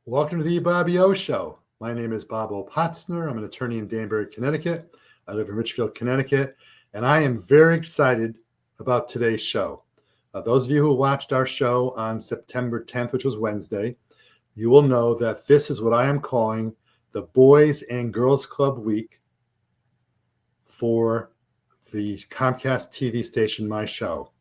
Welcome to the Bobby O Show. My name is Bob O. Potzner. I'm an attorney in Danbury, Connecticut. I live in Richfield, Connecticut, and I am very excited about today's show. Those of you who watched our show on September 10th, which was Wednesday, you will know that this is what I am calling the Boys and Girls Club Week for the Comcast TV station, My Show.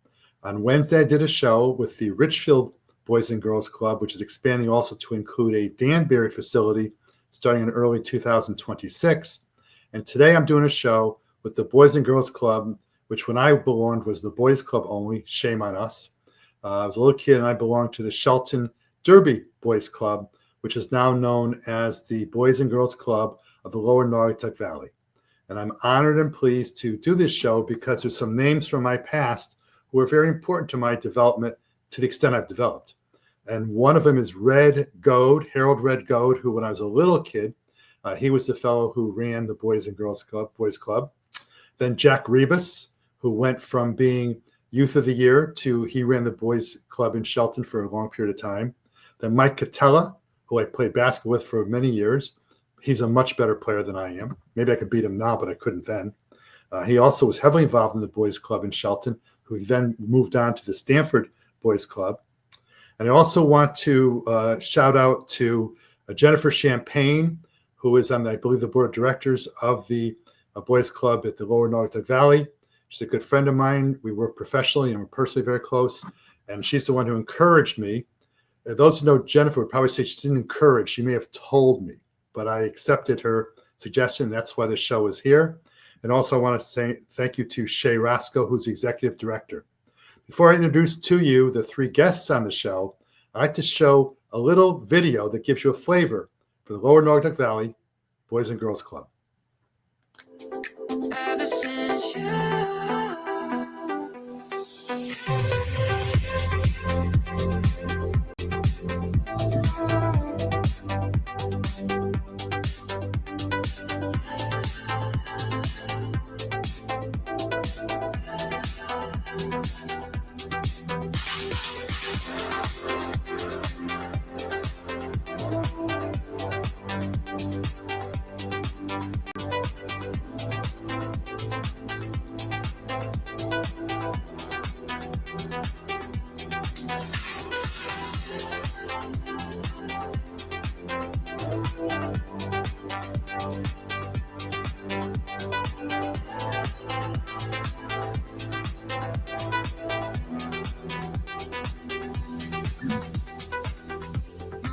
On Wednesday, I did a show with the Richfield Boys and Girls Club, which is expanding also to include a Danbury facility starting in early 2026. And today I'm doing a show with the Boys and Girls Club, which when I belonged was the Boys Club only. Shame on us. I was a little kid and I belonged to the Shelton Derby Boys Club, which is now known as the Boys and Girls Club of the Lower Naugatuck Valley. And I'm honored and pleased to do this show because there's some names from my past who are very important to my development to the extent I've developed. And one of them is Red Goad, Harold Red Goad, who when I was a little kid, he was the fellow who ran the Boys and Girls Club, Boys Club. Then Jack Rebus, who went from being Youth of the Year to he ran the Boys Club in Shelton for a long period of time. Then Mike Catella, who I played basketball with for many years. He's a much better player than I am. Maybe I could beat him now, but I couldn't then. He also was heavily involved in the Boys Club in Shelton, who then moved on to the Stanford Boys Club. And I also want to shout out to Jennifer Champagne, who is on, I believe, the board of directors of the Boys Club at the Lower Naugatuck Valley. She's a good friend of mine. We work professionally and we're personally very close. And she's the one who encouraged me. Those who know Jennifer would probably say she didn't encourage. She may have told me, but I accepted her suggestion. That's why the show is here. And also I want to say thank you to Shay Roscoe, who's the executive director. Before I introduce to you the three guests on the show, I'd like to show a little video that gives you a flavor for the Lower Naugatuck Valley Boys and Girls Club. Ever since you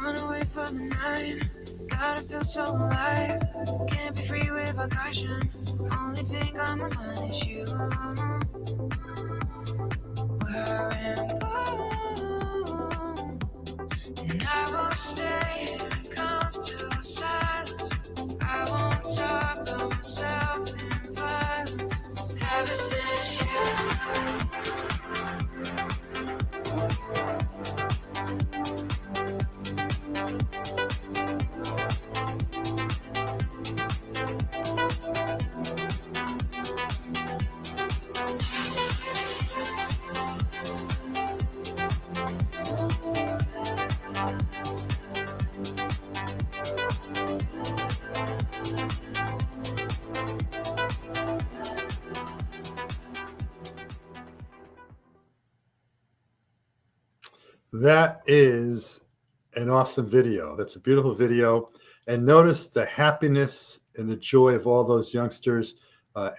run away from the night, gotta feel so alive. Can't be free without caution. Only thing on my mind is you. We're in bloom, and I will stay in comfortable silence. I won't talk to myself in violence. Ever since That is an awesome video. That's a beautiful video. And notice the happiness and the joy of all those youngsters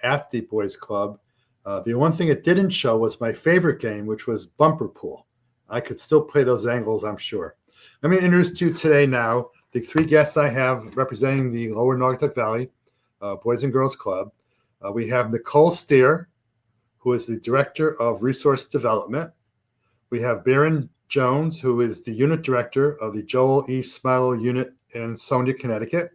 at the Boys Club. The one thing it didn't show was my favorite game, which was bumper pool. I could still play those angles, I'm sure. Let me introduce to you today now the three guests I have representing the Lower Naugatuck Valley Boys and Girls Club. We have Nicole Steer, who is the Director of Resource Development. We have Baron Jones, who is the Unit Director of the Joel E. Smilo Unit in Sonia, Connecticut.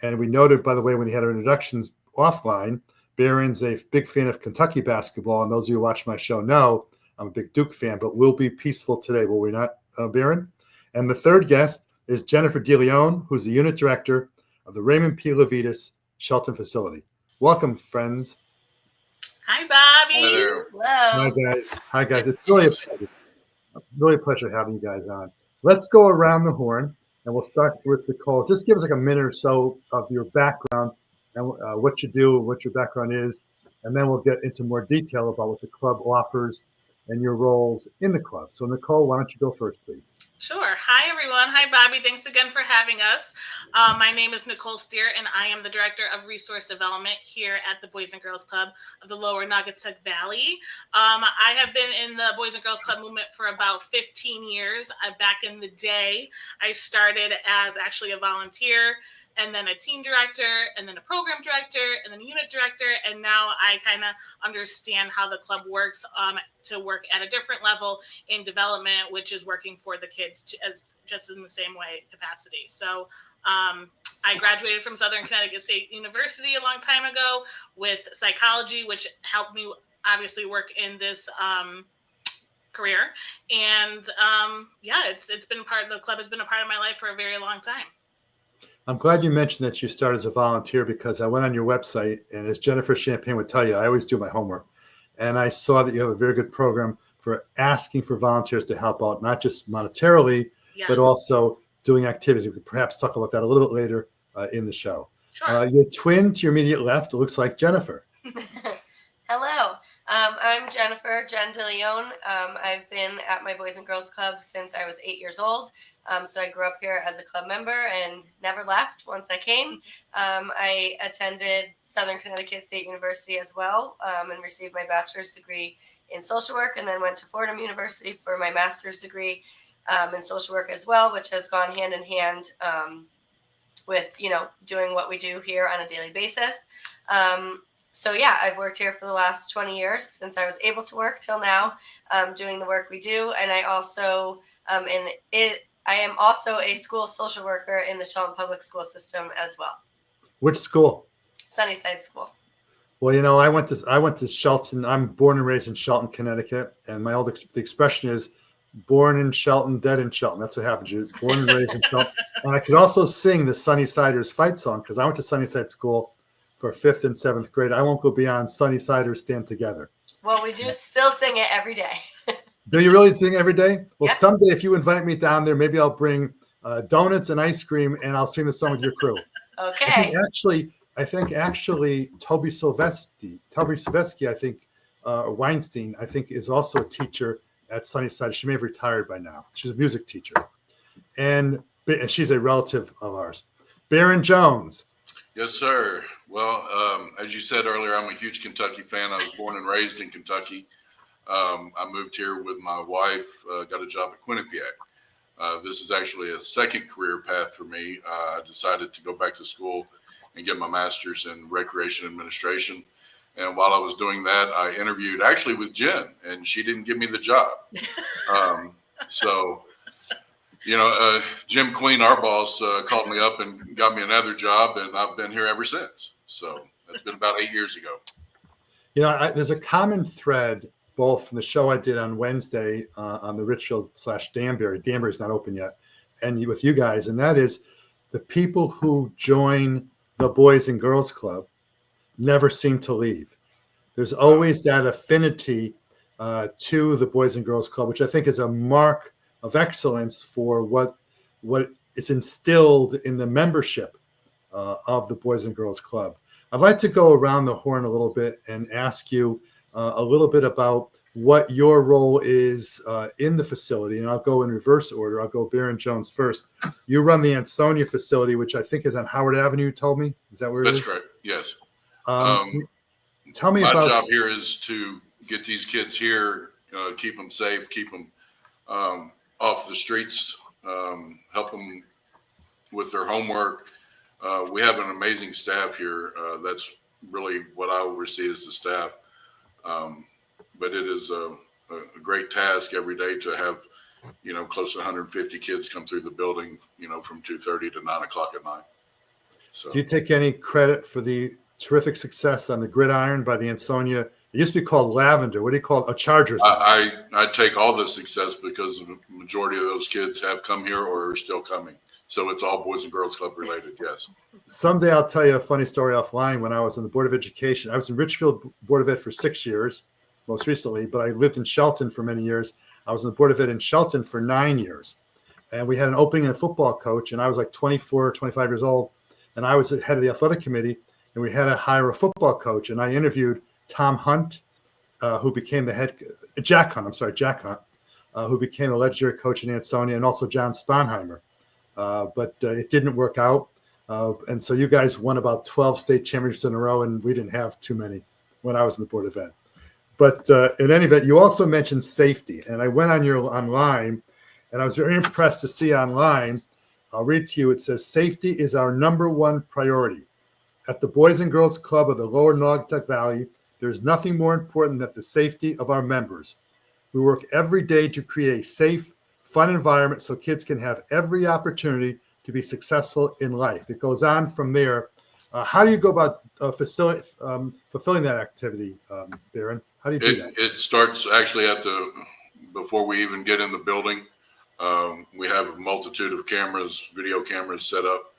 And we noted, by the way, when he had our introductions offline, Baron's a big fan of Kentucky basketball, and those of you who watch my show know I'm a big Duke fan, but we'll be peaceful today, will we not, Baron? And the third guest is Jennifer DeLeon, who's the Unit Director of the Raymond P. Levitas Shelton facility. Welcome, friends. Hi, Bobby. Hello. Hi, guys. Hi, guys. It's really a pleasure having you guys on. Let's go around the horn, and we'll start with Nicole. Just give us like a minute or so of your background and what you do, what your background is, and then we'll get into more detail about what the club offers and your roles in the club. So, Nicole, why don't you go first, please? Sure. Hi, everyone. Hi, Bobby. Thanks again for having us. My name is Nicole Steer, and I am the Director of Resource Development here at the Boys and Girls Club of the Lower Naugatuck Valley. I have been in the Boys and Girls Club movement for about 15 years. Back in the day, I started as actually a volunteer, and then a team director, and then a program director, and then a unit director, and now I kind of understand how the club works to work at a different level in development, which is working for the kids as just in the same way capacity. So I graduated from Southern Connecticut State University a long time ago with psychology, which helped me obviously work in this career. And yeah, it's been part of the club has been a part of my life for a very long time. I'm glad you mentioned that you started as a volunteer because I went on your website, and as Jennifer Champagne would tell you, I always do my homework. And I saw that you have a very good program for asking for volunteers to help out, not just monetarily, Yes. but also doing activities. We could perhaps talk about that a little bit later in the show. Sure. Your twin to your immediate left looks like Jennifer. Hello, I'm Jennifer, Jen DeLeon. I've been at my Boys and Girls Club since I was 8 years old. So I grew up here as a club member and never left once I came. I attended Southern Connecticut State University as well and received my bachelor's degree in social work, and then went to Fordham University for my master's degree in social work as well, which has gone hand in hand with, doing what we do here on a daily basis. So yeah, I've worked here for the last 20 years since I was able to work till now, doing the work we do. And I also, I am also a school social worker in the Shelton Public School System as well. Which school? Sunnyside School. Well, I went to Shelton. I'm born and raised in Shelton, Connecticut, and my old the expression is "born in Shelton, dead in Shelton." That's what happened. You're born and raised in Shelton. And I could also sing the Sunnysiders fight song because I went to Sunnyside School for 5th and 7th grade. I won't go beyond Sunnysiders stand together. Well, we do still sing it every day. Do you really sing every day? Well, Yeah. Someday if you invite me down there, maybe I'll bring donuts and ice cream, and I'll sing the song with your crew. Okay. I think actually Toby Silvetsky, I think, or Weinstein, I think, is also a teacher at Sunnyside. She may have retired by now. She's a music teacher. And she's a relative of ours. Baron Jones. Yes, sir. Well, as you said earlier, I'm a huge Kentucky fan. I was born and raised in Kentucky. I moved here with my wife, got a job at Quinnipiac. This is actually a second career path for me. I decided to go back to school and get my master's in recreation administration. And while I was doing that, I interviewed actually with Jen, and she didn't give me the job. So, Jim Queen, our boss, called me up and got me another job, and I've been here ever since. So that's been about 8 years ago. There's a common thread both from the show I did on Wednesday on the Richfield/Danbury. Danbury's not open yet, and with you guys, and that is the people who join the Boys and Girls Club never seem to leave. There's always that affinity to the Boys and Girls Club, which I think is a mark of excellence for what is instilled in the membership of the Boys and Girls Club. I'd like to go around the horn a little bit and ask you a little bit about what your role is in the facility, and I'll go in reverse order. I'll go Baron Jones first. You run the Ansonia facility, which I think is on Howard Avenue, you told me? Is that where it is? That's correct, yes. Tell me my about... My job here is to get these kids here, keep them safe, keep them off the streets, help them with their homework. We have an amazing staff here. That's really what I oversee as the staff. But it is a great task every day to have, close to 150 kids come through the building, from 2:30 to 9 o'clock at night. So, do you take any credit for the terrific success on the Gridiron by the Ansonia? It used to be called Lavender. What do you call it? Chargers. I take all the success because the majority of those kids have come here or are still coming. So it's all Boys and Girls Club related, yes. Someday I'll tell you a funny story offline. When I was on the Board of Education, I was in Richfield Board of Ed for 6 years, most recently, but I lived in Shelton for many years. I was on the Board of Ed in Shelton for 9 years. and we had an opening in a football coach, and I was like 24, 25 years old, and I was the head of the athletic committee, and we had to hire a football coach, and I interviewed Tom Hunt, who became the head, Jack Hunt, who became a legendary coach in Ansonia, and also John Sponheimer. But it didn't work out. And so you guys won about 12 state championships in a row, and we didn't have too many when I was in the Board of Ed. But in any event, you also mentioned safety. And I went on your online, and I was very impressed to see online, I'll read to you, it says, safety is our number one priority. At the Boys and Girls Club of the Lower Naugatuck Valley, there is nothing more important than the safety of our members. We work every day to create a safe, fun environment so kids can have every opportunity to be successful in life. It goes on from there. How do you go about fulfilling that activity, Baron? How do you do that? It starts actually before we even get in the building. We have a multitude of cameras, video cameras set up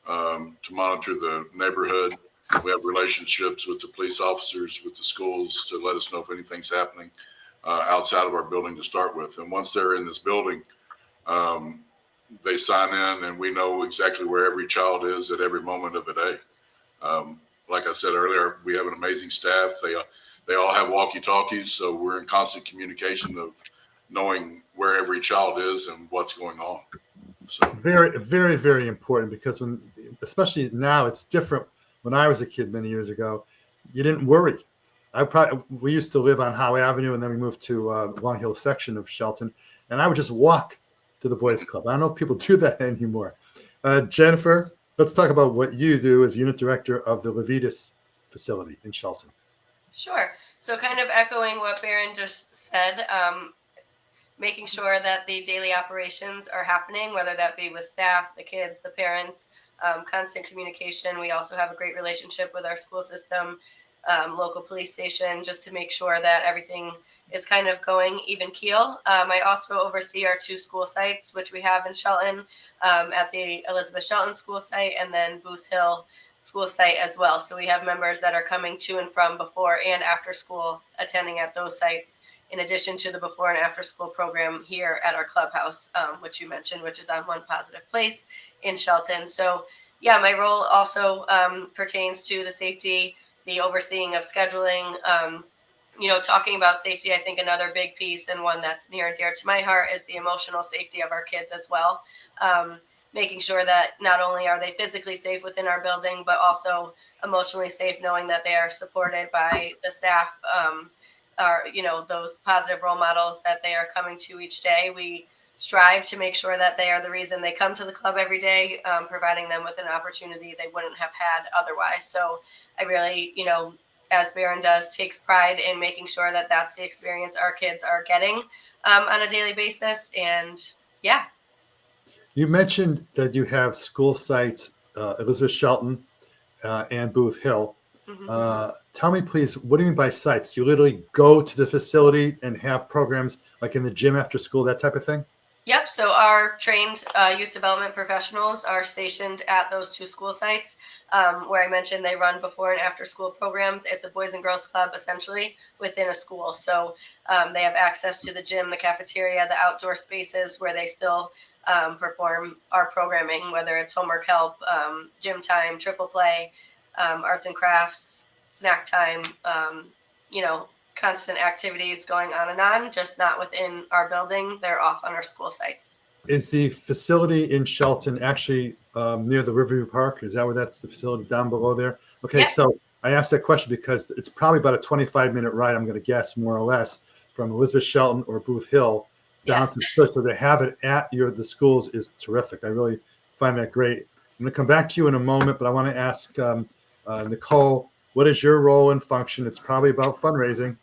to monitor the neighborhood. We have relationships with the police officers, with the schools to let us know if anything's happening outside of our building to start with. And once they're in this building, they sign in, and we know exactly where every child is at every moment of the day. Like I said earlier, we have an amazing staff. They all have walkie-talkies, so we're in constant communication of knowing where every child is and what's going on. So very, very, very important, because especially now, it's different. When I was a kid many years ago, you didn't worry. We used to live on Howe Avenue, and then we moved to Long Hill section of Shelton, and I would just walk to the Boys Club. I don't know if people do that anymore. Jennifer, let's talk about what you do as unit director of the Levitas facility in Shelton. Sure. So kind of echoing what Baron just said, making sure that the daily operations are happening, whether that be with staff, the kids, the parents, constant communication. We also have a great relationship with our school system, local police station, just to make sure that everything is kind of going even keel. I also oversee our 2 school sites, which we have in Shelton, at the Elizabeth Shelton school site, and then Booth Hill school site as well. So we have members that are coming to and from before and after school, attending at those sites, in addition to the before and after school program here at our clubhouse, which you mentioned, which is on One Positive Place in Shelton. So yeah, my role also pertains to the safety, the overseeing of scheduling, talking about safety. I think another big piece, and one that's near and dear to my heart, is the emotional safety of our kids as well. Making sure that not only are they physically safe within our building, but also emotionally safe, knowing that they are supported by the staff, those positive role models that they are coming to each day. We strive to make sure that they are the reason they come to the club every day, providing them with an opportunity they wouldn't have had otherwise. So I really, as Baron does, takes pride in making sure that that's the experience our kids are getting on a daily basis. And yeah. You mentioned that you have school sites, Elizabeth Shelton and Booth Hill. Mm-hmm. Tell me, please, what do you mean by sites? You literally go to the facility and have programs like in the gym after school, that type of thing? Yep. So our trained youth development professionals are stationed at those 2 school sites, where I mentioned they run before and after school programs. It's a Boys and Girls Club essentially within a school. So they have access to the gym, the cafeteria, the outdoor spaces where they still perform our programming, whether it's homework help, gym time, triple play, arts and crafts, snack time, constant activities going on and on, just not within our building. They're off on our school sites. Is the facility in Shelton actually near the Riverview Park? Is that where that's the facility down below there? Okay, Yep. So I asked that question because it's probably about a 25-minute ride, I'm going to guess, more or less, from Elizabeth Shelton or Booth Hill down Yes. to the school. So to have it at the schools is terrific. I really find that great. I'm going to come back to you in a moment, but I want to ask Nicole, what is your role and function? It's probably about fundraising.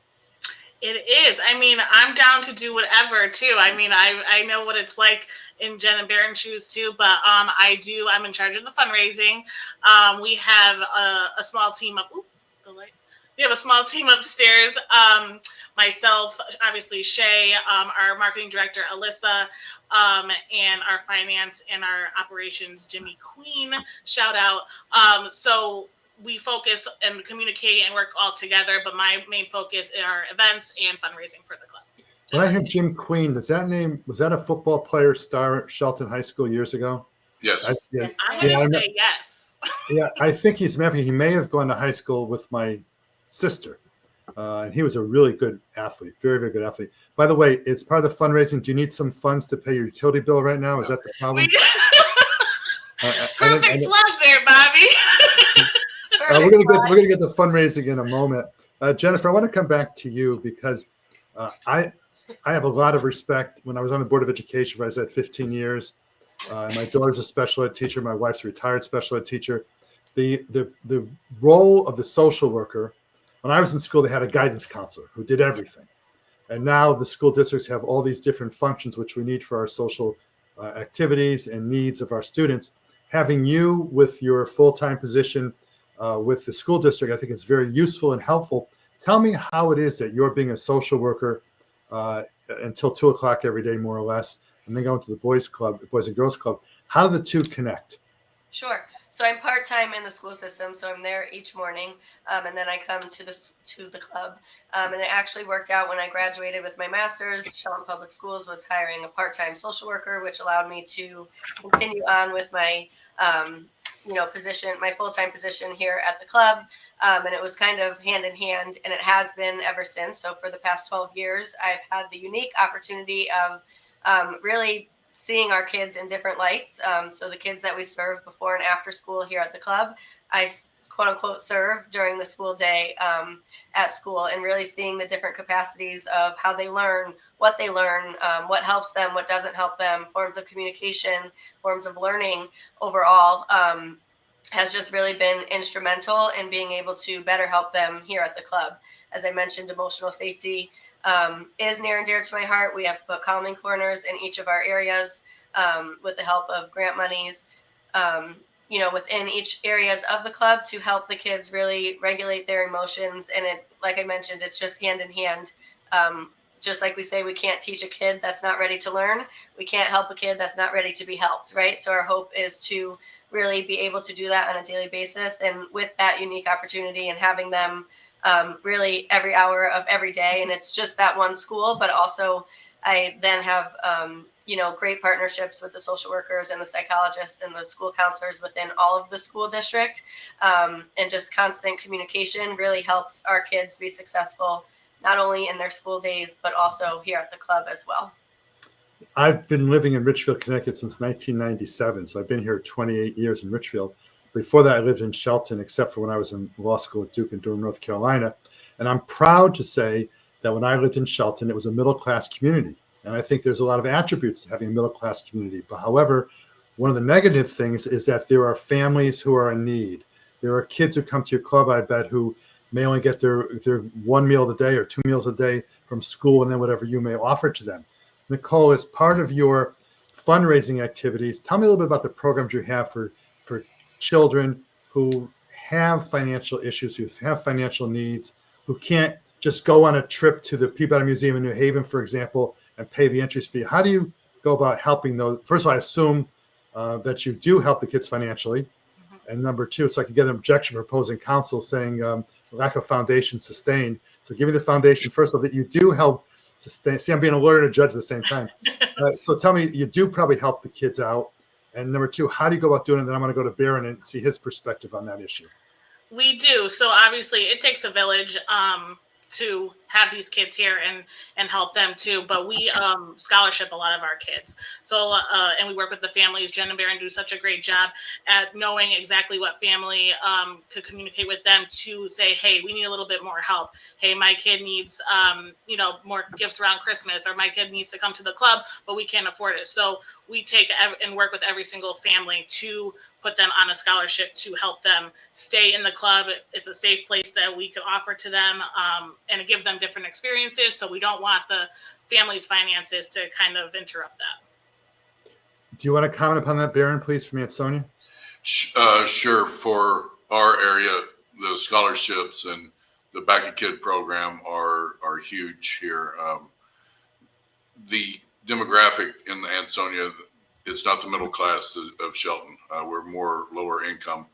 It is. I mean, I'm down to do whatever too. I mean, I know what it's like in Jen and Baron's shoes too, but I'm in charge of the fundraising. We have a small team up. The light. We have a small team upstairs. Myself, obviously Shay, our marketing director Alyssa, and our finance and our operations Jimmy Queen. Shout out. So we focus and communicate and work all together, but my main focus are events and fundraising for the club. When I hear Jim Queen, was that a football player star at Shelton High School years ago? Yes. Yeah, Yes, I'm ma'am. going I to know. say yes. Yeah, I think he may have gone to high school with my sister. And he was a really good athlete, very, very good athlete. By the way, it's part of the fundraising. Do you need some funds to pay your utility bill right now? Is that the problem? We- I Perfect plug there, Bobby. we're Perfect. gonna get the fundraising in a moment. Jennifer, I want to come back to you because I have a lot of respect. When I was on the Board of Education for, I said, 15 years. My daughter's a special ed teacher. My wife's a retired special ed teacher. The role of the social worker. When I was in school, they had a guidance counselor who did everything. And now the school districts have all these different functions which we need for our social activities and needs of our students. Having you with your full-time position with the school district, I think is very useful and helpful. Tell me how it is that you're being a social worker until 2 o'clock every day, more or less, and then going to the Boys and Girls Club. How do the two connect? Sure. So I'm part-time in the school system, so I'm there each morning, and then I come to the club. And it actually worked out when I graduated with my master's. Shelton Public Schools was hiring a part-time social worker, which allowed me to continue on with my position, my full-time position here at the club. And it was kind of hand in hand, and it has been ever since. So for the past 12 years, I've had the unique opportunity of really seeing our kids in different lights. So the kids that we serve before and after school here at the club, I quote unquote serve during the school day at school, and really seeing the different capacities of how they learn, what they learn, what helps them, what doesn't help them, forms of communication, forms of learning overall, has just really been instrumental in being able to better help them here at the club. As I mentioned, emotional safety is near and dear to my heart. We have put calming corners in each of our areas with the help of grant monies, within each areas of the club to help the kids really regulate their emotions. And it, like I mentioned, it's just hand in hand. Just like we say, we can't teach a kid that's not ready to learn. We can't help a kid that's not ready to be helped, right? So our hope is to really be able to do that on a daily basis. And with that unique opportunity and having them really every hour of every day. And it's just that one school, but also I then have, great partnerships with the social workers and the psychologists and the school counselors within all of the school district. And just constant communication really helps our kids be successful, not only in their school days, but also here at the club as well. I've been living in Richfield, Connecticut since 1997. So I've been here 28 years in Richfield. Before that, I lived in Shelton, except for when I was in law school at Duke in Durham, North Carolina. And I'm proud to say that when I lived in Shelton, it was a middle-class community. And I think there's a lot of attributes to having a middle-class community. But however, one of the negative things is that there are families who are in need. There are kids who come to your club, I bet, who may only get their one meal a day or 2 meals a day from school, and then whatever you may offer to them. Nicole, as part of your fundraising activities, tell me a little bit about the programs you have for children who have financial issues, who have financial needs, who can't just go on a trip to the Peabody Museum in New Haven, for example, and pay the entrance fee. How do you go about helping those? First of all, I assume that you do help the kids financially. Mm-hmm. And number two, so I can get an objection from opposing counsel saying lack of foundation sustained. So give me the foundation, first of all, that you do help sustain. See, I'm being a lawyer and a judge at the same time. So tell me, you do probably help the kids out. And number two, how do you go about doing it? Then I'm going to go to Barron and see his perspective on that issue. We do. So obviously it takes a village to have these kids here and help them too. But we scholarship a lot of our kids. So and we work with the families. Jen and Barron do such a great job at knowing exactly what family could communicate with them to say, hey, we need a little bit more help. Hey, my kid needs more gifts around Christmas, or my kid needs to come to the club, but we can't afford it. So we take and work with every single family to put them on a scholarship to help them stay in the club. It's a safe place that we can offer to them and give them different experiences. So we don't want the family's finances to kind of interrupt that. Do you want to comment upon that, Barron, please, from Aunt Sonia? Sure. For our area, the scholarships and the Back a Kid program are huge here. The demographic in the Ansonia, it's not the middle class of Shelton. We're more lower income,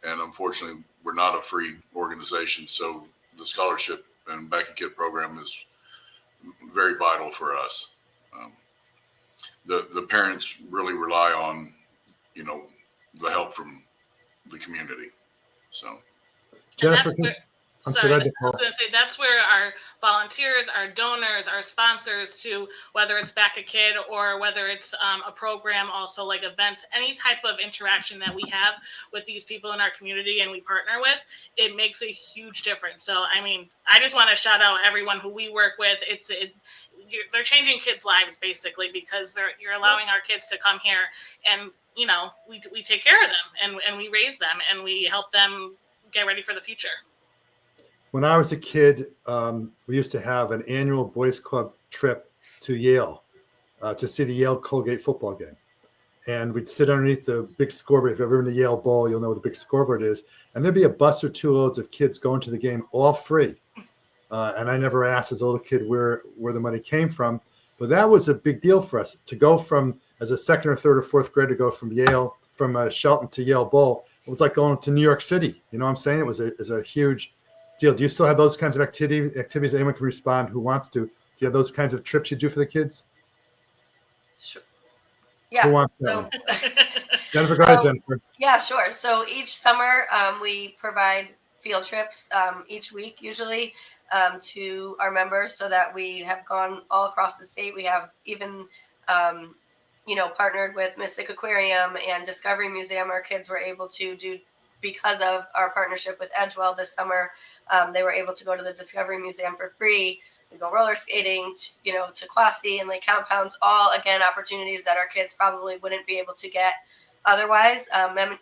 and unfortunately, we're not a free organization. So the scholarship and Back a Kid program is very vital for us. Um, the parents really rely on, you know, the help from the community. So, And Jennifer, that's where, I'm sorry, sorry, I was Nicole. going to say that's where our volunteers, our donors, our sponsors, to whether it's Back a Kid or whether it's a program, also like events, any type of interaction that we have with these people in our community and we partner with, it makes a huge difference. So, I mean, I just want to shout out everyone who we work with. They're changing kids' lives basically because you're allowing our kids to come here and we take care of them and we raise them and we help them get ready for the future. When I was a kid, we used to have an annual boys club trip to Yale to see the Yale Colgate football game. And we'd sit underneath the big scoreboard. If you've ever been to Yale Bowl, you'll know what the big scoreboard is. And there'd be a bus or two loads of kids going to the game all free. And I never asked as a little kid where the money came from. But that was a big deal for us to go from, as a second or third or fourth grade, to go from Shelton to Yale Bowl. It was like going to New York City. You know what I'm saying? It was a huge deal. Do you still have those kinds of activities? Anyone can respond who wants to. Do you have those kinds of trips you do for the kids? Sure. Who Yeah. wants that So, one? Jennifer, go ahead, Jennifer. yeah, sure. So each summer we provide field trips each week, usually to our members, so that we have gone all across the state. We have even, partnered with Mystic Aquarium and Discovery Museum. Our kids were able to do, because of our partnership with Edgewell this summer, they were able to go to the Discovery Museum for free. We go roller skating, to Quasi and Lake Compounds, all, again, opportunities that our kids probably wouldn't be able to get otherwise.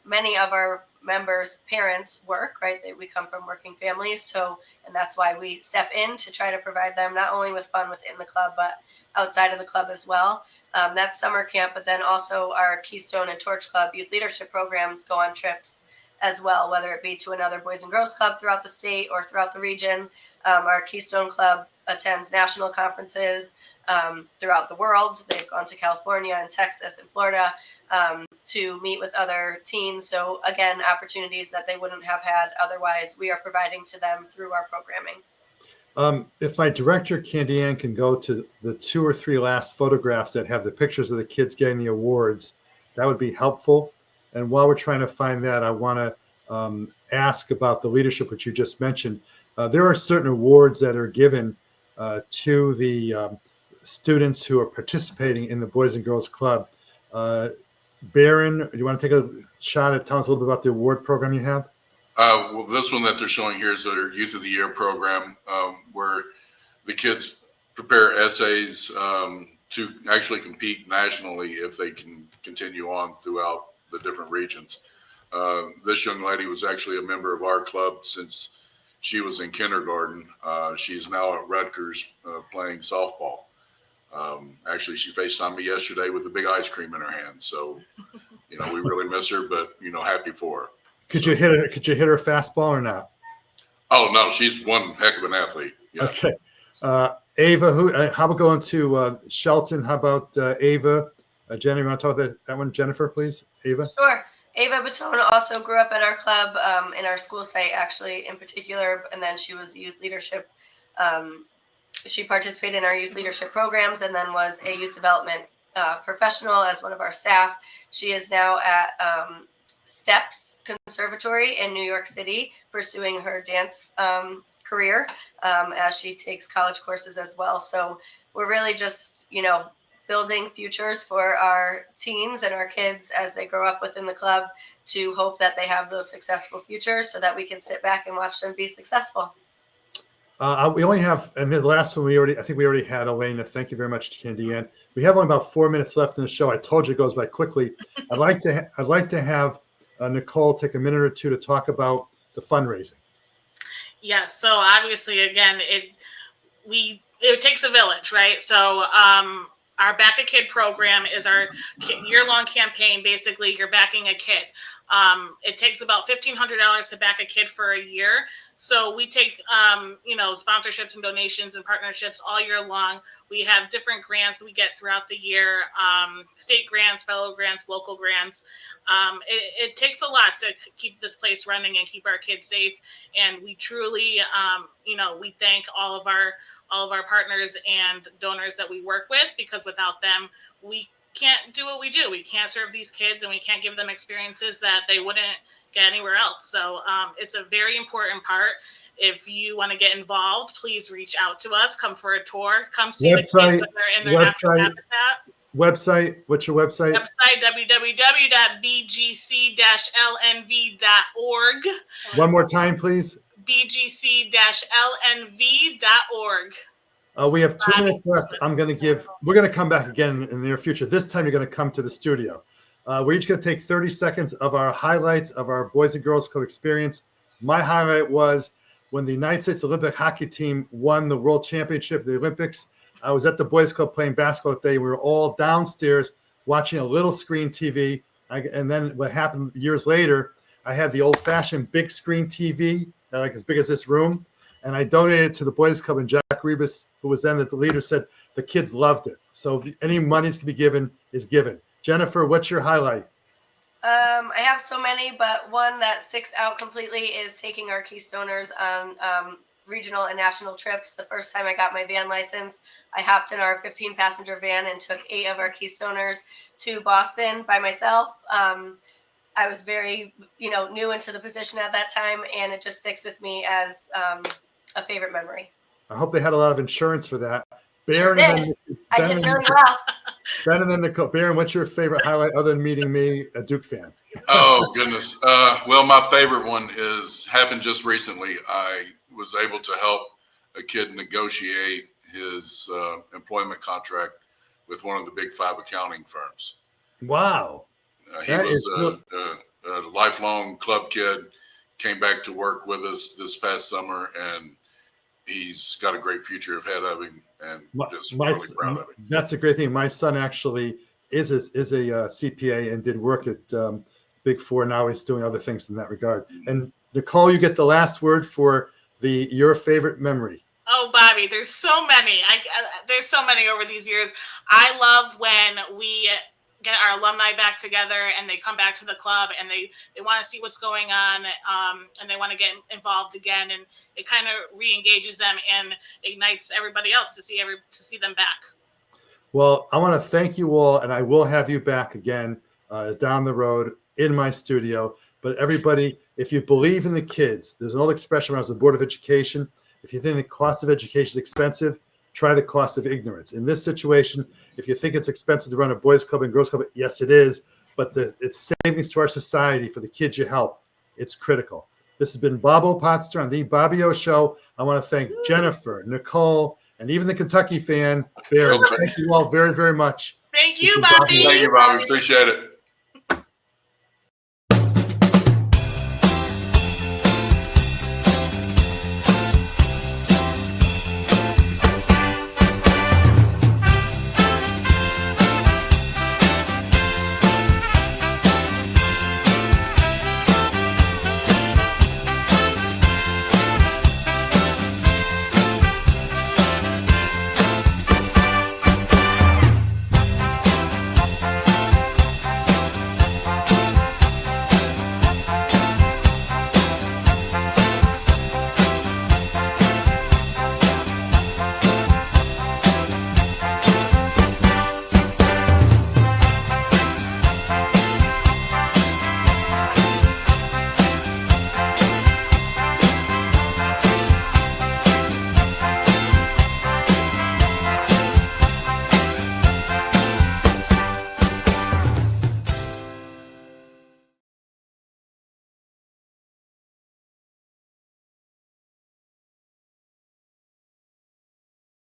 Many of our members' parents work, right? We come from working families. And that's why we step in to try to provide them not only with fun within the club, but outside of the club as well. That's summer camp, but then also our Keystone and Torch Club youth leadership programs go on trips as well, whether it be to another Boys and Girls Club throughout the state or throughout the region. Our Keystone Club attends national conferences throughout the world. They've gone to California and Texas and Florida to meet with other teens. So again, opportunities that they wouldn't have had otherwise, we are providing to them through our programming. If my director, Candy Ann, can go to the 2 or 3 last photographs that have the pictures of the kids getting the awards, that would be helpful. And while we're trying to find that, I want to ask about the leadership, which you just mentioned. There are certain awards that are given to the students who are participating in the Boys and Girls Club. Baron, do you want to take a shot at telling us a little bit about the award program you have? Well, this one that they're showing here is their Youth of the Year program, where the kids prepare essays to actually compete nationally if they can continue on throughout the different regions. This young lady was actually a member of our club since she was in kindergarten. She's now at Rutgers playing softball. Actually, she FaceTimed me yesterday with a big ice cream in her hand. So, we really miss her, but, happy for her. Could you hit her fastball or not? Oh, no, she's one heck of an athlete. Yeah. Okay. Ava, how about going to Shelton? How about Ava? Jenny, you want to talk about that one? Jennifer, please. Ava? Sure. Ava Batone also grew up at our club, in our school site, actually, in particular, and then she was youth leadership. She participated in our youth leadership programs and then was a youth development professional as one of our staff. She is now at Steps Conservatory in New York City, pursuing her dance career as she takes college courses as well. So we're really just, building futures for our teens and our kids as they grow up within the club, to hope that they have those successful futures so that we can sit back and watch them be successful. We only have, and the last one I think we already had Elena. Thank you very much, Candy Ann. We have only about 4 minutes left in the show. I told you it goes by quickly. I'd like to have Nicole take a minute or two to talk about the fundraising. Yes. So obviously, again, it takes a village, right? So our Back a Kid program is our year-long campaign. Basically, you're backing a kid. It takes about $1,500 to back a kid for a year. So we take, sponsorships and donations and partnerships all year long. We have different grants we get throughout the year, state grants, federal grants, local grants. It takes a lot to keep this place running and keep our kids safe. And we truly, we thank all of our partners and donors that we work with, because without them, we can't do what we do. We can't serve these kids, and we can't give them experiences that they wouldn't get anywhere else. So it's a very important part. If you want to get involved, please reach out to us. Come for a tour. Come see the kids when they're in their natural habitat. Website. What's your website? Website, www.bgc-lnv.org. One more time, please. bgc-lnv.org. We have 2 minutes left. We're going to come back again in the near future. This time you're going to come to the studio. We're each going to take 30 seconds of our highlights of our Boys and Girls Club experience. My highlight was when the United States Olympic hockey team won the World Championship, the Olympics. I was at the Boys Club playing basketball that day. We were all downstairs watching a little screen TV. And then what happened years later, I had the old-fashioned big screen TV, like as big as this room. And I donated to the Boys Club, and Jack Rebus, who was then the leader, said the kids loved it. So any monies can be given is given. Jennifer, what's your highlight? I have so many, but one that sticks out completely is taking our Keystoners on regional and national trips. The first time I got my van license, I hopped in our 15-passenger van and took 8 of our Keystoners to Boston by myself. I was very, new into the position at that time, and it just sticks with me as a favorite memory. I hope they had a lot of insurance for that. Baron, I did really well. Ben and then Nicole. Baron, what's your favorite highlight other than meeting me, a Duke fan? Oh, goodness. Well, my favorite one happened just recently. I was able to help a kid negotiate his employment contract with one of the big 5 accounting firms. Wow. He was a lifelong club kid, came back to work with us this past summer, and he's got a great future ahead of him, and just really proud of him. That's a great thing. My son actually is a CPA and did work at Big Four. Now he's doing other things in that regard. And Nicole, you get the last word for your favorite memory. Oh, Bobby, there's so many. There's so many over these years. I love when we get our alumni back together and they come back to the club and they want to see what's going on, and they want to get involved again, and it kind of re-engages them and ignites everybody else to see them back. Well, I want to thank you all, and I will have you back again down the road in my studio. But everybody, if you believe in the kids, there's an old expression when I was on the Board of Education: if you think the cost of education is expensive, try the cost of ignorance. In this situation, if you think it's expensive to run a boys club and girls club, yes, it is. But it's savings to our society for the kids you help. It's critical. This has been Bobo Potster on the Bobby O Show. I want to thank Jennifer, Nicole, and even the Kentucky fan, Barry. Thank you all very, very much. Thank you, Bobby. Thank you, Bobby. Appreciate it.